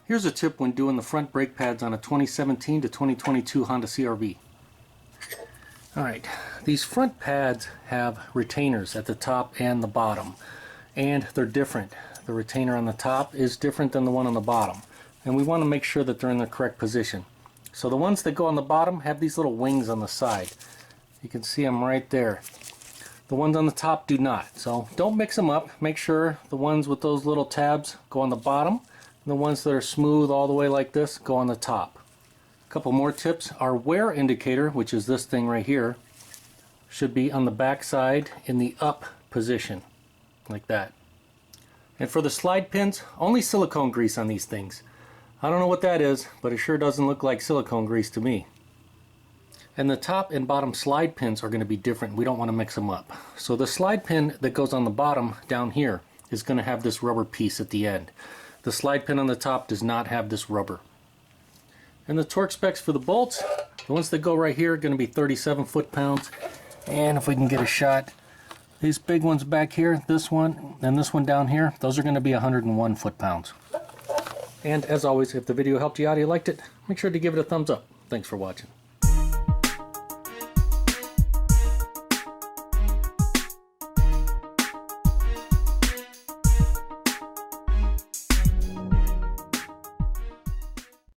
Here's a tip when doing the front brake pads on a 2017 to 2022 Honda CR-V. Alright, these front pads have retainers at the top and the bottom, and they're different. The retainer on the top is different than the one on the bottom, and we want to make sure that they're in the correct position. So the ones that go on the bottom have these little wings on the side. You can see them right there. The ones on the top do not, so don't mix them up. Make sure the ones with those little tabs go on the bottom, and the ones that are smooth all the way like this go on the top. A couple more tips. Our wear indicator, which is this thing right here, should be on the back side in the up position, like that. And for the slide pins, only silicone grease on these things. I don't know what that is, but it sure doesn't look like silicone grease to me. And the top and bottom slide pins are going to be different. We don't want to mix them up. So the slide pin that goes on the bottom down here is going to have this rubber piece at the end. The slide pin on the top does not have this rubber. And the torque specs for the bolts, the ones that go right here are going to be 37 foot-pounds. And if we can get a shot, these big ones back here, this one and this one down here, those are going to be 101 foot-pounds. And as always, if the video helped you out or you liked it, make sure to give it a thumbs up. Thanks for watching.